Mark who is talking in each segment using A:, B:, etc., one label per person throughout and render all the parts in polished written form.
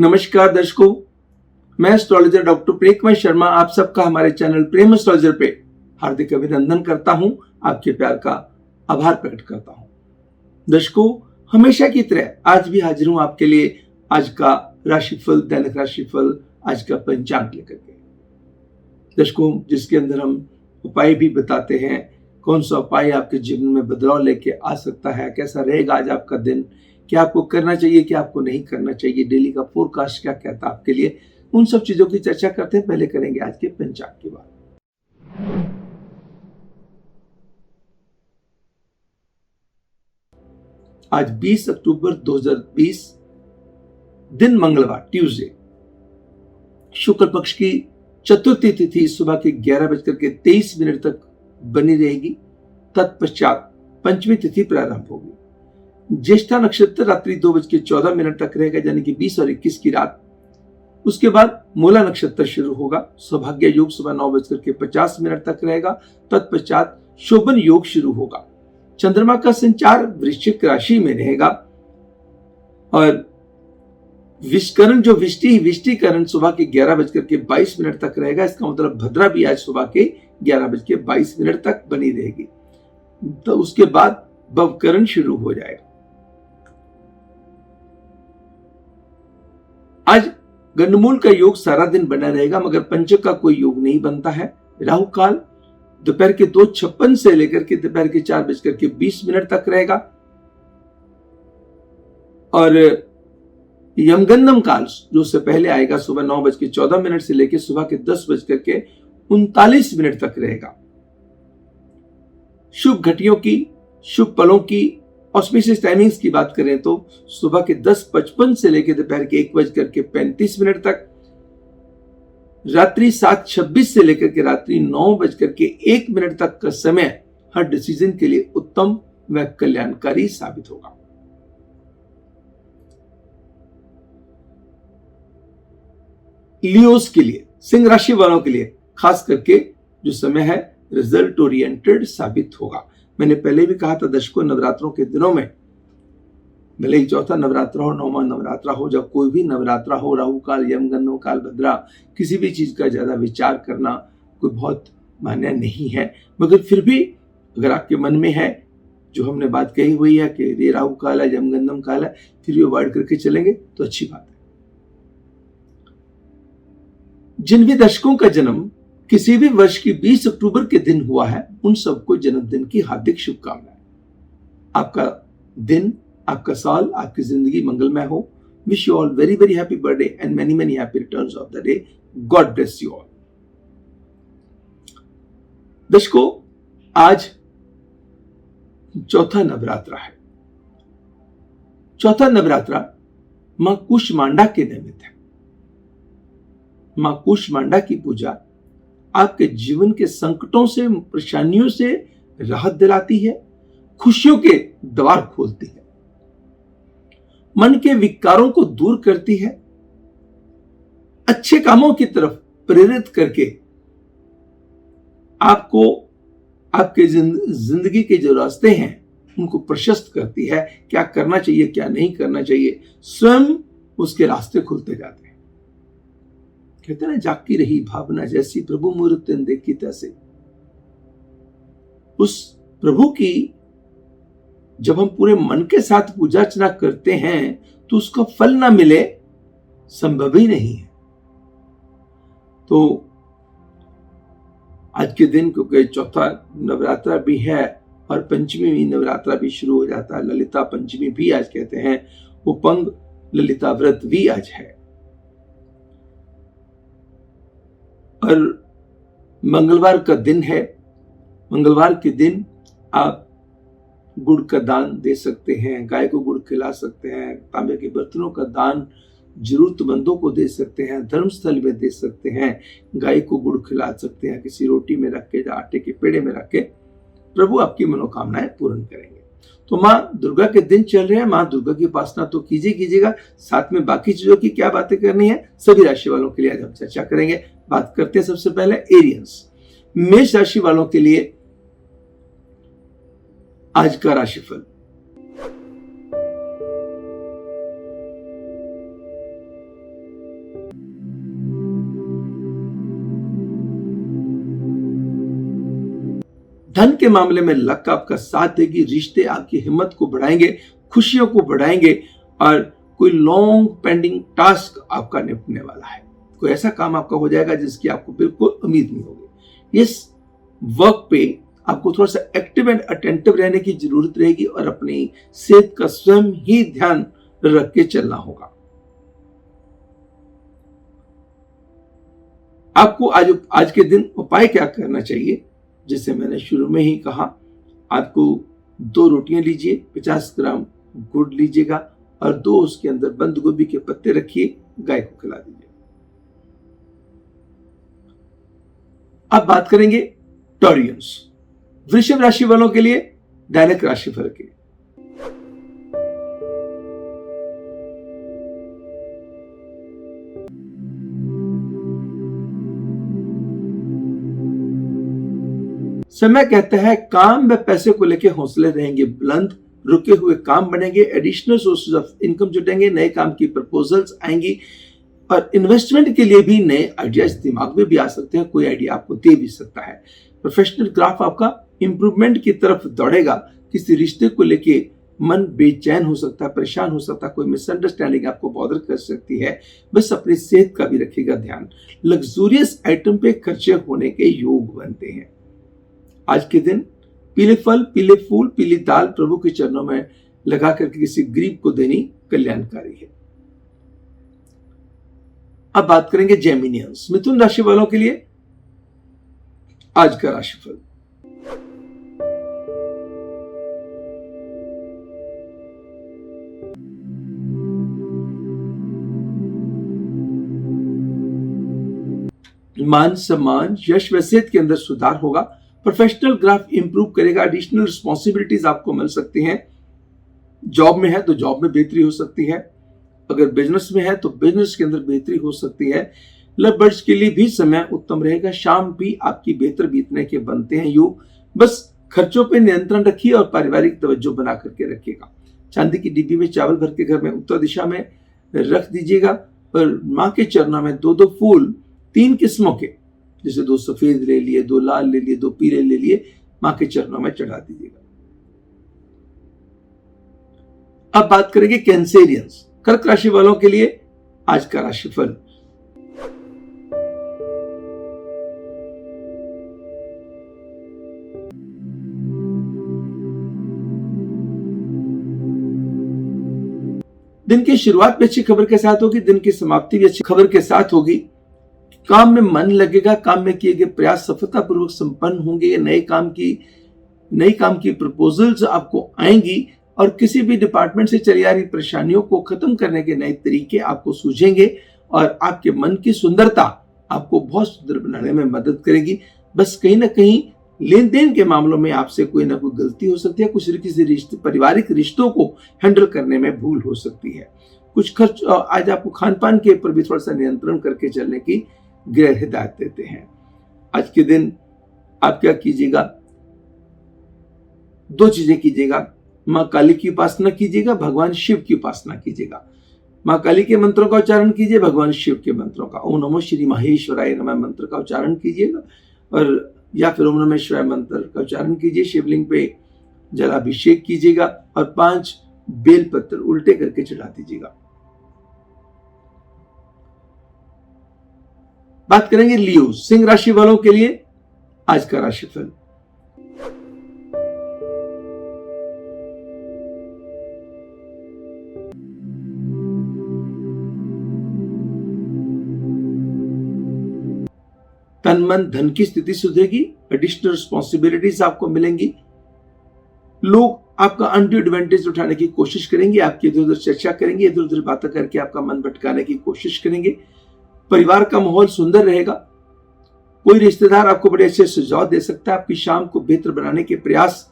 A: नमस्कार दर्शकों, मैं एस्ट्रोलॉजर डॉक्टर प्रेममय शर्मा आप सबका हमारे चैनल प्रेम एस्ट्रोलॉजर पे हार्दिक अभिनंदन करता हूं। आपके प्यार का आभार प्रकट करता हूं। दर्शकों, हमेशा की तरह आज भी हाजिर हूं आपके लिए आज का राशिफल, दैनिक राशिफल, आज का पंचांग लेकर के। दर्शकों, जिसके अंदर हम उपाय भी बताते हैं, कौन सा उपाय आपके जीवन में बदलाव लेके आ सकता है, कैसा रहेगा आज आपका दिन, क्या आपको करना चाहिए, क्या आपको नहीं करना चाहिए, डेली का फोरकास्ट क्या कहता है आपके लिए, उन सब चीजों की चर्चा करते हैं। पहले करेंगे आज के पंचांग की बात। आज 20 अक्टूबर 2020, दिन मंगलवार, ट्यूसडे, शुक्ल पक्ष की चतुर्थी तिथि सुबह के 11:23 तक बनी रहेगी। तत्पश्चात पंचमी तिथि प्रारंभ होगी। ज्येष्ठा नक्षत्र रात्रि 2:14 तक रहेगा, यानी कि 20 और 21 की रात। उसके बाद मूला नक्षत्र शुरू होगा। सौभाग्य योग सुबह 9:50 तक रहेगा। तत्पश्चात शोभन योग शुरू होगा। चंद्रमा का संचार वृश्चिक राशि में रहेगा और विष्करण जो विष्टिकरण सुबह के 11:22 तक रहेगा। इसका मतलब भद्रा भी आज सुबह के 11:22 तक बनी रहेगी। तो उसके बाद भवकरण शुरू हो जाएगा। आज गंडमूल का योग सारा दिन बना रहेगा, मगर पंचक का कोई योग नहीं बनता है। राहु काल दोपहर के 2:56 से लेकर के दोपहर के 4:20 तक रहेगा और यमगंडम काल जो उससे पहले आएगा सुबह 9:14 से लेकर सुबह के 10:39 तक रहेगा। शुभ घटियों की, शुभ पलों की ऑस्पिशियस टाइमिंग्स की बात करें तो सुबह के 10:55 से लेकर दोपहर के 1:35 तक, रात्रि 7:26 से लेकर के रात्रि 9:01 तक का समय हर डिसीजन के लिए उत्तम व कल्याणकारी साबित होगा। लियोस के लिए, सिंह राशि वालों के लिए खास करके जो समय है रिजल्ट ओरिएंटेड साबित होगा। मैंने पहले भी कहा था दर्शकों, नवरात्रों के दिनों में भले ही चौथा नवरात्रा हो, नौवां नवरात्रा हो, जब कोई भी नवरात्रा हो, राहु काल, यमगंडम काल, भद्रा, किसी भी चीज का ज्यादा विचार करना कोई बहुत मान्य नहीं है। मगर फिर भी अगर आपके मन में है, जो हमने बात कही हुई है कि ये राहु काल है, यमगंडम काल है, फिर भी अवॉइड करके चलेंगे तो अच्छी बात है। जिन भी दर्शकों का जन्म किसी भी वर्ष की 20 अक्टूबर के दिन हुआ है, उन सबको जन्मदिन की हार्दिक शुभकामनाएं। आपका दिन, आपका साल, आपकी जिंदगी मंगलमय हो। Wish you all very very happy birthday and many many happy returns of the day. God bless you all. दर्शकों, आज चौथा नवरात्रा है। चौथा नवरात्रा मां कुष्मांडा के निमित्त है। मां कुष्मांडा की पूजा आपके जीवन के संकटों से, परेशानियों से राहत दिलाती है, खुशियों के द्वार खोलती है, मन के विकारों को दूर करती है, अच्छे कामों की तरफ प्रेरित करके आपको आपके जिंदगी के जो रास्ते हैं उनको प्रशस्त करती है। क्या करना चाहिए, क्या नहीं करना चाहिए, स्वयं उसके रास्ते खुलते जाते हैं। कहते ना, जागती रही भावना जैसी, प्रभु मूर्ति देखी तैसे। उस प्रभु की जब हम पूरे मन के साथ पूजा अर्चना करते हैं तो उसका फल ना मिले संभव ही नहीं है। तो आज के दिन, क्योंकि चौथा नवरात्रा भी है और पंचमी नवरात्रा भी शुरू हो जाता है, ललिता पंचमी भी आज कहते हैं, उपंग ललिता व्रत भी आज है। और मंगलवार का दिन है। मंगलवार के दिन आप गुड़ का दान दे सकते हैं, गाय को गुड़ खिला सकते हैं, तांबे के बर्तनों का दान जरूरतमंदों को दे सकते हैं, धर्मस्थल में दे सकते हैं, गाय को गुड़ खिला सकते हैं, किसी रोटी में रख के, आटे के पेड़े में रख के। प्रभु आपकी मनोकामनाएं पूर्ण करेंगे। तो माँ दुर्गा के दिन चल रहे हैं, माँ दुर्गा की उपासना तो कीजिएगा। साथ में बाकी चीजों की क्या बातें करनी है, सभी राशि वालों के लिए आज हम चर्चा करेंगे। बात करते हैं सबसे पहले एरियंस, मेष राशि वालों के लिए आज का राशिफल। धन के मामले में लक आपका साथ देगी, रिश्ते आपकी हिम्मत को बढ़ाएंगे, खुशियों को बढ़ाएंगे और कोई लॉन्ग पेंडिंग टास्क आपका निपटने वाला है। कोई ऐसा काम आपका हो जाएगा जिसकी आपको बिल्कुल उम्मीद नहीं होगी। इस वर्क पे आपको थोड़ा सा एक्टिव एंड अटेंटिव रहने की जरूरत रहेगी और अपनी सेहत का स्वयं ही ध्यान रख के चलना होगा। आपको आज के दिन उपाय क्या करना चाहिए, जैसे मैंने शुरू में ही कहा, आपको 2 रोटियां लीजिए, 50 ग्राम गुड़ लीजिएगा और 2 उसके अंदर बंद गोभी के पत्ते रखिए, गाय को खिला दीजिए। अब बात करेंगे टॉरियंस, वृषभ राशि वालों के लिए दैनिक राशिफल के। समय कहता है काम व पैसे को लेकर हौसले रहेंगे बुलंद, रुके हुए काम बनेंगे, एडिशनल सोर्सेज ऑफ इनकम जुटेंगे, नए काम की प्रपोजल्स आएंगी और इन्वेस्टमेंट के लिए भी नए आइडियाज दिमाग में भी आ सकते हैं, कोई आइडिया आपको दे भी सकता है। प्रोफेशनल ग्राफ आपका इंप्रूवमेंट की तरफ दौड़ेगा, किसी रिश्ते को लेके मन बेचैन हो सकता है, परेशान हो सकता है, कोई मिसअंडरस्टैंडिंग आपको बॉदर कर सकती है, बस अपनी सेहत का भी रखिएगा ध्यान। लग्जूरियस आइटम पे खर्चे होने के योग बनते हैं। आज के दिन पीले फल, पीले फूल, पीली दाल प्रभु के चरणों में लगा करके किसी गरीब को देनी कल्याणकारी है। अब बात करेंगे जेमिनियंस, मिथुन राशि वालों के लिए आज का राशिफल। मान सम्मान, यश व सेहत के अंदर सुधार होगा। प्रोफेशनल ग्राफ इंप्रूव करेगा, एडिशनल रिस्पॉन्सिबिलिटीज आपको मिल सकती हैं। जॉब में है तो जॉब में बेहतरी हो सकती है, अगर बिजनेस में है तो बिजनेस के अंदर बेहतरी हो सकती है। लव बर्ड्स के लिए भी समय उत्तम रहेगा, शाम भी आपकी बेहतर बीतने के बनते हैं योग। बस खर्चों पे नियंत्रण रखिए और पारिवारिक तवज्जो बना करके रखिएगा। चांदी की डिब्बी में चावल भर के घर में उत्तर दिशा में रख दीजिएगा और माँ के चरणों में 2-2 फूल 3 किस्मों के, जैसे 2 सफेद ले लिए, 2 लाल ले लिए, 2 पीले ले लिए, मां के चरणों में चढ़ा दीजिएगा। अब बात करेंगे कैंसेरियंस, कर्क राशि वालों के लिए आज का राशिफल। दिन की शुरुआत भी अच्छी खबर के साथ होगी, दिन की समाप्ति भी अच्छी खबर के साथ होगी। काम में मन लगेगा, काम में किए गए प्रयास सफलतापूर्वक संपन्न होंगे। नई काम की प्रपोजल्स आपको आएंगी और किसी भी डिपार्टमेंट से चली आ रही परेशानियों को खत्म करने के नए तरीके आपको सूझेंगे और आपके मन की सुंदरता आपको बहुत सुंदर बनाने में मदद करेगी। बस कहीं ना कहीं लेन देन के मामलों में आपसे कोई ना कोई गलती हो सकती है, कुछ किसी रिश्ते, पारिवारिक रिश्तों को हैंडल करने में भूल हो सकती है। कुछ खर्च आज आपको खान पान के ऊपर भी थोड़ा सा नियंत्रण करके चलने की गृह हिदायत देते हैं। आज के दिन आप क्या कीजिएगा, 2 चीजें कीजिएगा। मां काली की उपासना कीजिएगा, भगवान शिव की उपासना कीजिएगा। मां काली के मंत्रों का उच्चारण कीजिए, भगवान शिव के मंत्रों का, ओम नमो श्री महेश्वराय नमः मंत्र का उच्चारण कीजिएगा और या फिर ओम नमः शिवाय मंत्र का उच्चारण कीजिए। शिवलिंग पे जलाभिषेक कीजिएगा और 5 बेलपत्र उल्टे करके चढ़ा दीजिएगा। बात करेंगे लियो, सिंह राशि वालों के लिए आज का राशिफल। तन मन धन की स्थिति सुधरेगी, एडिशनल रिस्पॉन्सिबिलिटीज आपको मिलेंगी। लोग आपका अनड्यू एडवांटेज उठाने की कोशिश करेंगे, आपकी इधर उधर चर्चा करेंगे, इधर उधर बातें करके आपका मन भटकाने की कोशिश करेंगे। परिवार का माहौल सुंदर रहेगा। कोई रिश्तेदार आपको बड़े अच्छे सुझाव दे सकता है। आपकी शाम को बेहतर बनाने के प्रयास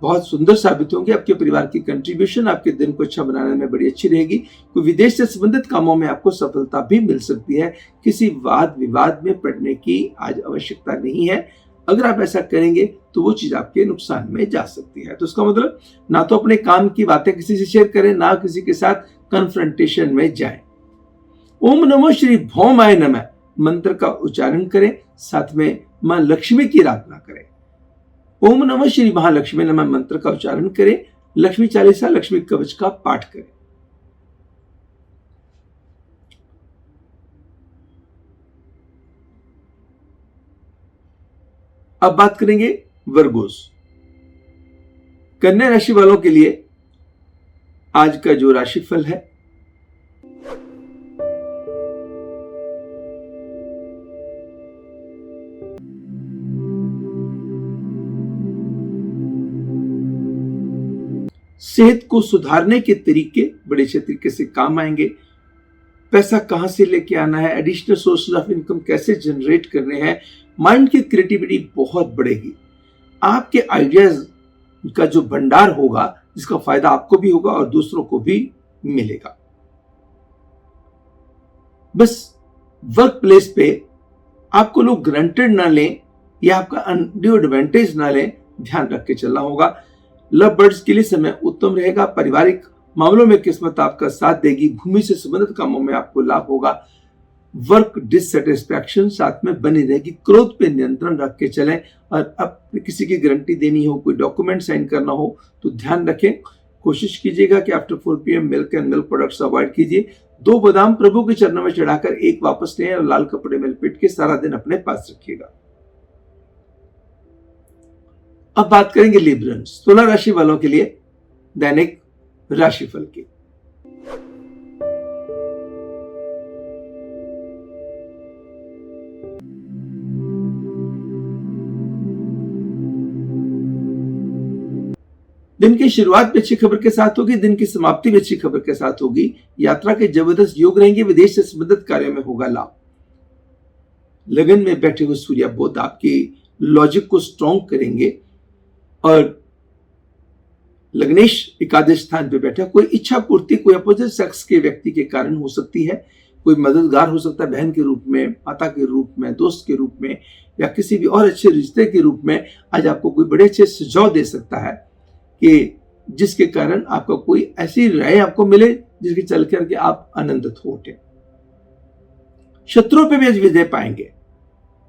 A: बहुत सुंदर साबित होंगे। आपके परिवार की कंट्रीब्यूशन आपके दिन को अच्छा बनाने में बड़ी अच्छी रहेगी। कोई विदेश से संबंधित कामों में आपको सफलता भी मिल सकती है। किसी वाद विवाद में पड़ने की आज आवश्यकता नहीं है। अगर आप ऐसा करेंगे तो वो चीज आपके नुकसान में जा सकती है। तो इसका मतलब ना तो अपने काम की बातें किसी से शेयर करें, ना किसी के साथ कन्फ्रंटेशन में जाएं। ओम नमो श्री भौमाय नमः मंत्र का उच्चारण करें, साथ में मां लक्ष्मी की आराधना करें। ओम नमः श्री महालक्ष्मी नमः मंत्र का उच्चारण करें, लक्ष्मी चालीसा, लक्ष्मी कवच का पाठ करें। अब बात करेंगे वर्गोस। कन्या राशि वालों के लिए आज का जो राशिफल है, सेहत को सुधारने के तरीके बड़े अच्छे तरीके से काम आएंगे। पैसा कहां से लेके आना है, एडिशनल सोर्सेज ऑफ इनकम कैसे जनरेट करने हैं, माइंड की क्रिएटिविटी बहुत बढ़ेगी। आपके आइडियाज का जो भंडार होगा, जिसका फायदा आपको भी होगा और दूसरों को भी मिलेगा। बस वर्क प्लेस पे आपको लोग ग्रांटेड ना लें या आपका अनड्यू एडवांटेज ना लें, ध्यान रख के चलना होगा। लव बर्ड्स के लिए समय उत्तम रहेगा। पारिवारिक मामलों में किस्मत आपका साथ देगी। भूमि से संबंधित कामों में आपको लाभ होगा। वर्क डिससेटिस्फैक्शन साथ में बनी रहेगी। क्रोध पे नियंत्रण रख के चलें और अब किसी की गारंटी देनी हो, कोई डॉक्यूमेंट साइन करना हो तो ध्यान रखें। कोशिश कीजिएगा कि after 4 PM milk and milk products avoid कीजिए। 2 बादाम प्रभु के चरणों में चढ़ाकर 1 वापस लें और लाल कपड़े में लपेट के सारा दिन अपने पास रखिएगा। अब बात करेंगे लिब्रन्स, तुला राशि वालों के लिए दैनिक राशिफल की। दिन की शुरुआत भी अच्छी खबर के साथ होगी, दिन की समाप्ति भी अच्छी खबर के साथ होगी। यात्रा के जबरदस्त योग रहेंगे। विदेश से संबंधित कार्यों में होगा लाभ। लगन में बैठे हुए सूर्य बुध आपकी लॉजिक को स्ट्रॉन्ग करेंगे और लग्नेश एकादश स्थान पे बैठा। कोई इच्छा पूर्ति कोई अपोजिट सेक्स के व्यक्ति के कारण हो सकती है। कोई मददगार हो सकता है, बहन के रूप में, माता के रूप में, दोस्त के रूप में या किसी भी और अच्छे रिश्ते के रूप में। आज आपको कोई बड़े अच्छे सुझाव दे सकता है कि जिसके कारण आपका कोई ऐसी राय आपको मिले जिसके चल करके आप आनंदित हो उठे। शत्रुओं पे भी आज विजय पाएंगे,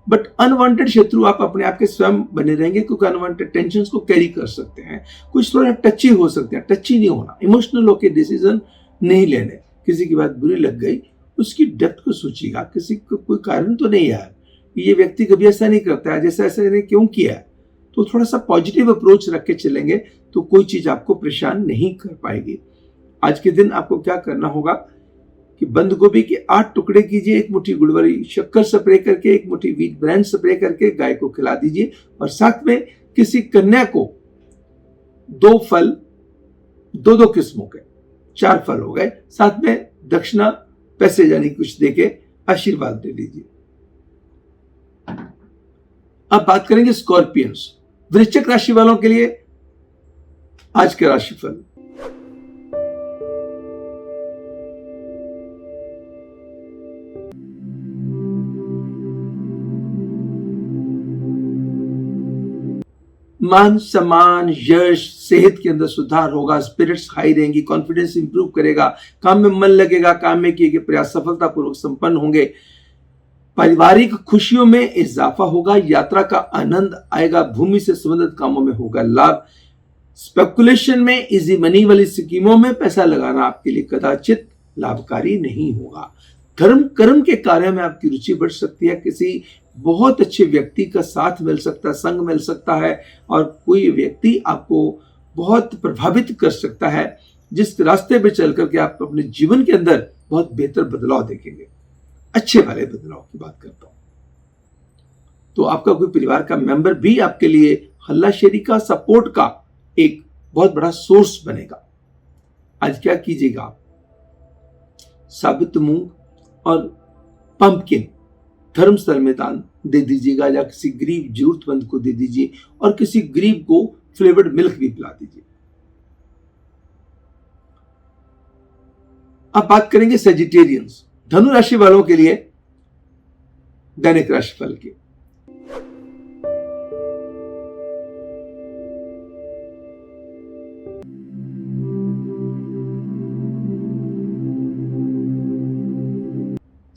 A: बट अनवांटेड शत्रु आप अपने आप के स्वयं बने रहेंगे, क्योंकि अनवांटेड टेंशन को कैरी कर सकते हैं। कुछ थोड़ा टची हो सकते हैं। टची नहीं होना, इमोशनल होकर डिसीजन नहीं लेने। किसी की बात बुरी लग गई, उसकी डेप्थ को सोचिएगा। किसी को कोई कारण तो नहीं है, ये व्यक्ति कभी ऐसा नहीं करता है, जैसा ऐसा ने क्यों किया है। तो थोड़ा सा पॉजिटिव अप्रोच रख के चलेंगे तो कोई चीज आपको परेशान नहीं कर पाएगी। आज के दिन आपको क्या करना होगा कि बंद गोभी के 8 टुकड़े कीजिए, 1 मुट्ठी गुड़ वाली शक्कर स्प्रे करके, 1 मुट्ठी व्हीट ब्रांड स्प्रे करके गाय को खिला दीजिए। और साथ में किसी कन्या को 2 फल, 2 किस्मों के 4 फल हो गए, साथ में दक्षिणा पैसे यानी कुछ देके आशीर्वाद दे लीजिए। अब बात करेंगे स्कॉर्पियंस, वृश्चिक राशि वालों के लिए आज का राशिफल। मान सम्मान, यश, सेहत के अंदर सुधार होगा। स्पिरिट्स हाई रहेंगी, कॉन्फिडेंस इंप्रूव करेगा, काम में मन लगेगा, काम में किए गए प्रयास सफलतापूर्वक संपन्न होंगे। पारिवारिक खुशियों में इजाफा होगा। यात्रा का आनंद आएगा। भूमि से संबंधित कामों में होगा लाभ। स्पेकुलेशन में, इजी मनी वाली स्कीमों में पैसा लगाना आपके लिए कदाचित लाभकारी नहीं होगा। धर्म कर्म के कार्य में आपकी रुचि बढ़ सकती है। किसी बहुत अच्छे व्यक्ति का साथ मिल सकता है, संग मिल सकता है, और कोई व्यक्ति आपको बहुत प्रभावित कर सकता है, जिस रास्ते पे चल करके आप अपने जीवन के अंदर बहुत बेहतर बदलाव देखेंगे। अच्छे वाले बदलाव की बात करता हूं। तो आपका कोई परिवार का मेंबर भी आपके लिए हल्लाशेरी का, सपोर्ट का एक बहुत बड़ा सोर्स बनेगा। आज क्या कीजिएगा आप, साबुत मूंग और पंपकिन धर्मस्थल में दान दे दीजिएगा, या किसी गरीब जरूरतमंद को दे दीजिए, और किसी गरीब को फ्लेवर्ड मिल्क भी पिला दीजिए। अब बात करेंगे सेजिटेरियंस, धनु राशि वालों के लिए दैनिक राशिफल की।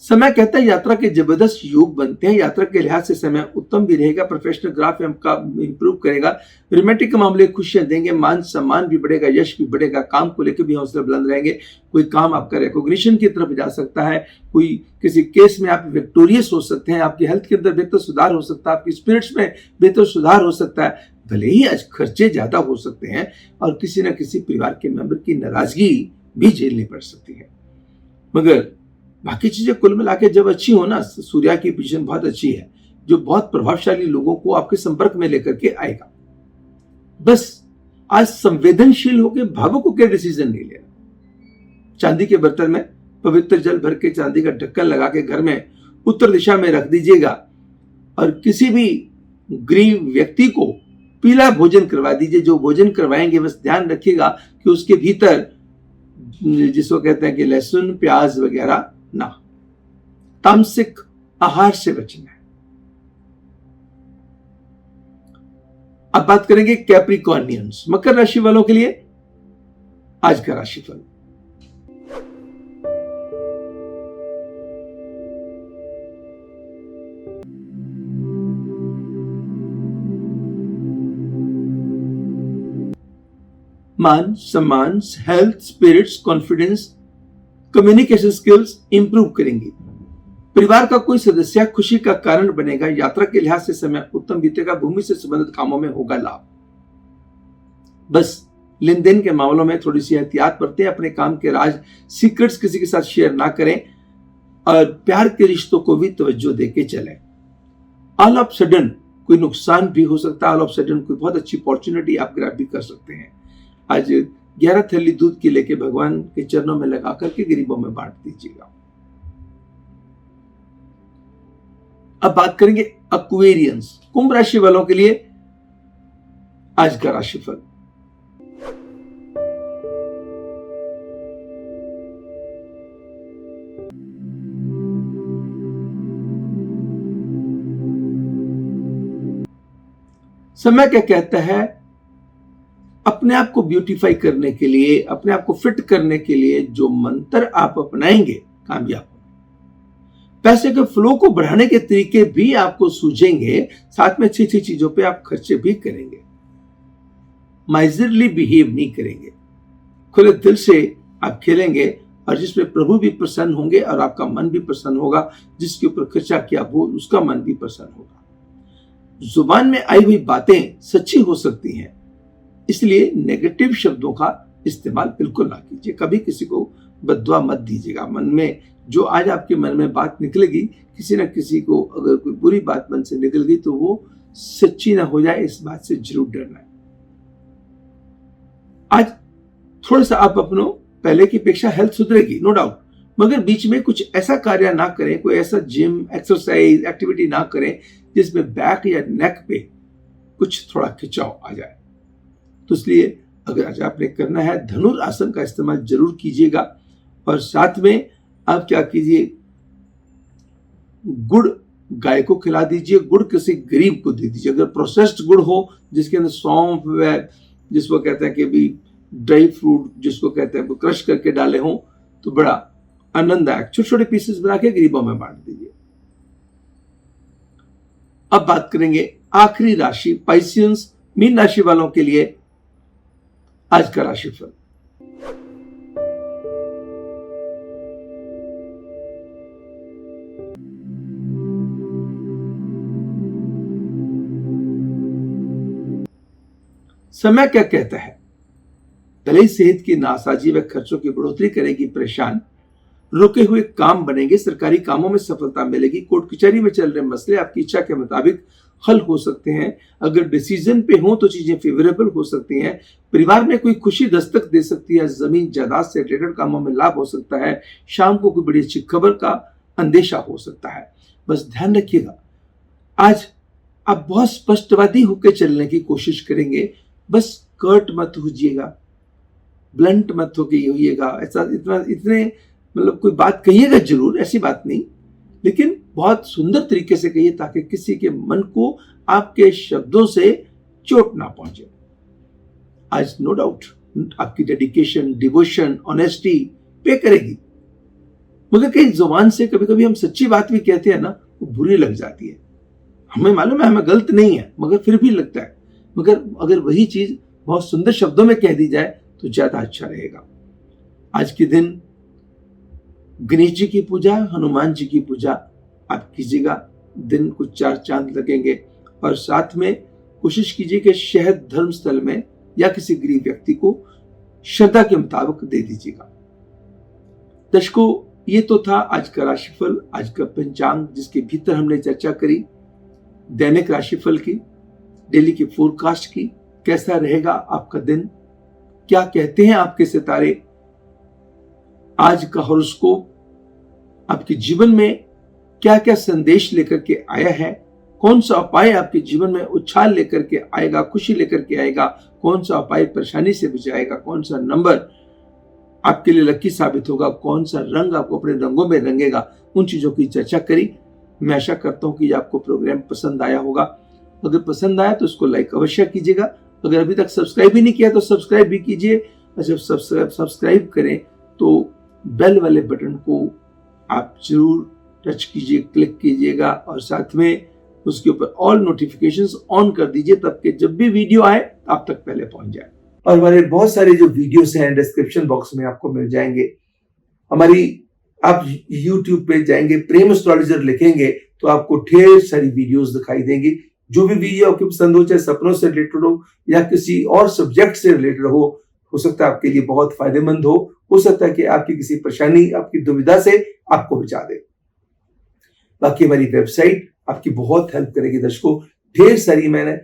A: समय कहता है यात्रा के जबरदस्त योग बनते हैं। यात्रा के लिहाज से समय उत्तम भी रहेगा, प्रोफेशनल ग्राफ का इंप्रूव करेगा, रोमांटिक मामले खुशियां देंगे, मान सम्मान भी बढ़ेगा, यश भी बढ़ेगा, काम को लेकर भी हौसले बुलंद रहेंगे। कोई काम आपका रिकॉग्निशन की तरफ जा सकता है, कोई किसी केस में आप विक्टोरियस हो सकते हैं, आपकी हेल्थ के अंदर बेहतर सुधार हो सकता है, आपकी स्पिरिट्स में बेहतर सुधार हो सकता है। भले ही आज खर्चे ज्यादा हो सकते हैं और किसी न किसी परिवार के मेंबर की नाराजगी भी झेलनी पड़ सकती है, मगर बाकी चीजें कुल मिला के जब अच्छी हो ना, सूर्य की पोजीशन बहुत अच्छी है जो बहुत प्रभावशाली लोगों को आपके संपर्क में लेकर के आएगा। बस आज संवेदनशील होकर भावुक होकर डिसीजन नहीं लेना। चांदी के बर्तन में पवित्र जल भर के चांदी का ढक्कन लगा के घर में उत्तर दिशा में रख दीजिएगा और किसी भी गरीब व्यक्ति को पीला भोजन करवा दीजिए। जो भोजन करवाएंगे बस ध्यान रखिएगा कि उसके भीतर, जिसको कहते हैं कि लहसुन प्याज वगैरह ना, तामसिक आहार से बचना है। अब बात करेंगे कैप्रिकॉर्नियंस, मकर राशि वालों के लिए आज का राशिफल। मान सम्मान, health, spirits, confidence, communication skills improve करेंगे। परिवार का कोई सदस्य खुशी का कारण बनेगा। यात्रा के लिहाज से समय उत्तम बीतेगा। भूमि से संबंधित कामों में होगा लाभ। बस लेन देन के मामलों में थोड़ी सी एहतियात बरतें। अपने काम के राज, सीक्रेट्स किसी के साथ शेयर ना करें और प्यार के रिश्तों को भी तवज्जो देके चलें। ऑल ऑफ सडन कोई नुकसान भी हो सकता है। ऑल ऑफ सडन कोई बहुत अच्छी अपॉर्चुनिटी आप ग्रैब भी कर सकते हैं। आज 11 थैली दूध की लेके भगवान के चरणों में लगा करके गरीबों में बांट दीजिएगा। अब बात करेंगे एक्वेरियंस, कुंभ राशि वालों के लिए आज का राशिफल। समय क्या कहता है, अपने आप को ब्यूटीफाई करने के लिए, अपने आप को फिट करने के लिए जो मंत्र आप अपनाएंगे कामयाब होंगे। पैसे के फ्लो को बढ़ाने के तरीके भी आपको सूझेंगे, साथ में अच्छी अच्छी चीजों पे आप खर्चे भी करेंगे। माइजरली बिहेव नहीं करेंगे, खुले दिल से आप खेलेंगे और जिसमें प्रभु भी प्रसन्न होंगे और आपका मन भी प्रसन्न होगा। जिसके ऊपर खर्चा किया वो उसका मन भी प्रसन्न होगा। जुबान में आई हुई बातें सच्ची हो सकती हैं, इसलिए नेगेटिव शब्दों का इस्तेमाल बिल्कुल ना कीजिए। कभी किसी को बद्दुआ मत दीजिएगा। मन में जो आज आपके मन में बात निकलेगी, किसी न किसी को अगर कोई बुरी बात मन से निकल गई तो वो सच्ची ना हो जाए, इस बात से जरूर डरना है। आज थोड़ा सा आप अपनों पहले की अपेक्षा हेल्थ सुधरेगी, नो डाउट, मगर बीच में कुछ ऐसा कार्य ना करें, कोई ऐसा जिम एक्सरसाइज एक्टिविटी ना करें जिसमें बैक या नेक पे कुछ थोड़ा खिंचाव आ जाए। तो इसलिए अगर आज आपने करना है, धनुरासन का इस्तेमाल जरूर कीजिएगा और साथ में आप क्या कीजिए, गुड़ गाय को खिला दीजिए, गुड़ किसी गरीब को दे दीजिए। अगर प्रोसेस्ड गुड़ हो जिसके अंदर सौंफ व जिसको कहते हैं कि भी ड्राई फ्रूट जिसको कहते हैं वो क्रश करके डाले हों तो बड़ा आनंददायक छोटे छोटे पीसेस बना के गरीबों में बांट दीजिए। अब बात करेंगे आखिरी राशि पाइसियंस, मीन राशि वालों के लिए आज का राशिफल। समय क्या कहता है, भले सेहत की नासाजी व खर्चों की बढ़ोतरी करेगी परेशान, रुके हुए काम बनेंगे, सरकारी कामों में सफलता मिलेगी, कोर्ट कचहरी में चल रहे मसले आपकी इच्छा के मुताबिक हल हो सकते हैं। अगर डिसीजन पे हो तो चीजें फेवरेबल हो सकती हैं। परिवार में कोई खुशी दस्तक दे सकती है। जमीन जायदाद से रिलेटेड कामों में लाभ हो सकता है। शाम को कोई बड़ी अच्छी खबर का अंदेशा हो सकता है। बस ध्यान रखिएगा, आज आप बहुत स्पष्टवादी होकर चलने की कोशिश करेंगे। बस कर्ट मत होइएगा, ब्लंट मत होइएगा। ऐसा इतने मतलब कोई बात कहिएगा जरूर, ऐसी बात नहीं, लेकिन बहुत सुंदर तरीके से कहिए ताकि किसी के मन को आपके शब्दों से चोट ना पहुंचे। आज नो डाउट आपकी डेडिकेशन, डिवोशन, ऑनेस्टी पे करेगी। मगर कई जुबान से कभी कभी हम सच्ची बात भी कहते हैं ना, वो बुरी लग जाती है। हमें मालूम है हमें गलत नहीं है, मगर फिर भी लगता है। मगर अगर वही चीज बहुत सुंदर शब्दों में कह दी जाए तो ज्यादा अच्छा रहेगा। आज के दिन गणेश जी की पूजा, हनुमान जी की पूजा आप कीजिएगा। दिन को 4 चांद लगेंगे। और साथ में कोशिश कीजिए कि शहद धर्म स्थल में या किसी गरीब व्यक्ति को श्रद्धा के मुताबिक दे दीजिएगा। दर्शकों, ये तो था आज का राशिफल, आज का पंचांग, जिसके भीतर हमने चर्चा करी दैनिक राशिफल की, डेली की फोरकास्ट की। कैसा रहेगा आपका दिन, क्या कहते हैं आपके सितारे, आज का हॉरोस्कोप आपके जीवन में क्या क्या संदेश लेकर के आया है, कौन सा उपाय आपके जीवन में उछाल लेकर के आएगा, खुशी लेकर के आएगा, कौन सा उपाय परेशानी से बचाएगा, कौन सा नंबर आपके लिए लकी साबित होगा, कौन सा रंग आपको अपने रंगों में रंगेगा, उन चीजों की चर्चा करी। मैं आशा करता हूं कि आपको प्रोग्राम पसंद आया होगा। अगर पसंद आया तो इसको लाइक अवश्य कीजिएगा। अगर अभी तक सब्सक्राइब भी नहीं किया तो सब्सक्राइब भी कीजिए। और जब सब्सक्राइब करें तो बेल वाले बटन को आप जरूर टच कीजिए, क्लिक कीजिएगा और साथ में उसके ऊपर ऑल नोटिफिकेशंस ऑन कर दीजिए, तब कि जब भी वीडियो आए आप तक पहले पहुंच जाए। और हमारे बहुत सारे जो वीडियोस हैं डिस्क्रिप्शन बॉक्स में आपको मिल जाएंगे। हमारी आप YouTube पे जाएंगे, प्रेम एस्ट्रोलॉजर लिखेंगे तो आपको ढेर सारी वीडियोस दिखाई देंगी। जो भी वीडियो आपको पसंद हो, चाहे सपनों से रिलेटेड हो या किसी और सब्जेक्ट से रिलेटेड हो सकता है आपके लिए बहुत फायदेमंद हो सकता है कि आपकी किसी परेशानी, आपकी दुविधा से आपको बचा दे। बाकी हमारी वेबसाइट आपकी बहुत हेल्प करेगी दर्शकों। ढेर सारी, मैंने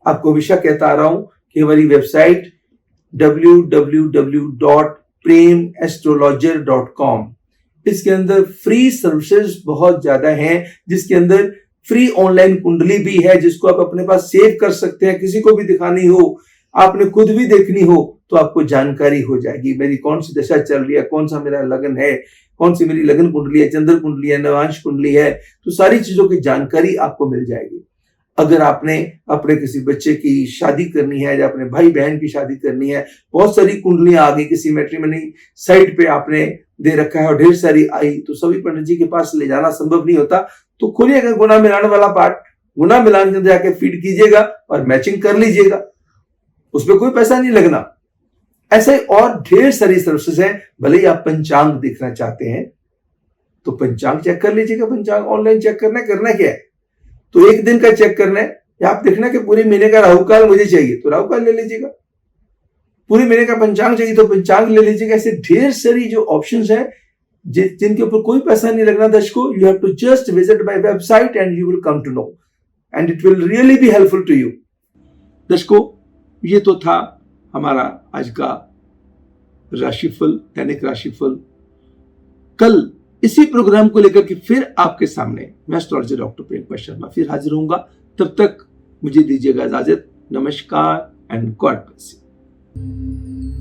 A: आपको हमेशा कहता आ रहा हूं कि हमारी वेबसाइट www.premastrologer.com, इसके अंदर फ्री सर्विसेज बहुत ज्यादा हैं, जिसके अंदर फ्री ऑनलाइन कुंडली भी है जिसको आप अपने पास सेव कर सकते हैं। किसी को भी दिखानी हो, आपने खुद भी देखनी हो तो आपको जानकारी हो जाएगी मेरी कौन सी दशा चल रही है, कौन सा मेरा लगन है, कौन सी मेरी लगन कुंडली है, चंद्र कुंडली है, नवांश कुंडली है, तो सारी चीजों की जानकारी आपको मिल जाएगी। अगर आपने अपने किसी बच्चे की शादी करनी है या अपने भाई बहन की शादी करनी है, बहुत सारी कुंडलियां आ गई, किसी मैट्रिमनी साइट पे आपने दे रखा है और ढेर सारी आई, तो सभी पंडित जी के पास ले जाना संभव नहीं होता। तो खोलिएगा गुना मिलान वाला पार्ट, गुना मिलान के अंदर जाके फीड कीजिएगा और मैचिंग कर लीजिएगा, उसमें कोई पैसा नहीं लगना। ऐसे और ढेर सारी सर्विसेज हैं। भले ही आप पंचांग देखना चाहते हैं तो पंचांग चेक कर लीजिएगा। पंचांग ऑनलाइन चेक करना क्या है, तो एक दिन का चेक करना है, या आप देखना कि पूरे महीने का राहु काल मुझे चाहिए तो राहु काल ले लीजिएगा, पूरे महीने का पंचांग चाहिए तो पंचांग ले लीजिएगा। ऐसे ढेर सारी जो ऑप्शंस हैं जिनके ऊपर कोई पैसा नहीं लगना दर्शकों। You have to just visit my website and you will come to know and it will really be helpful to you. दर्शकों, ये तो था हमारा आज का राशिफल, दैनिक राशिफल। कल इसी प्रोग्राम को लेकर के फिर आपके सामने मैं एस्ट्रोलॉजर डॉक्टर प्रेम शर्मा फिर हाजिर होऊंगा। तब तक मुझे दीजिएगा इजाजत। नमस्कार एंड गॉड ब्लेस यू।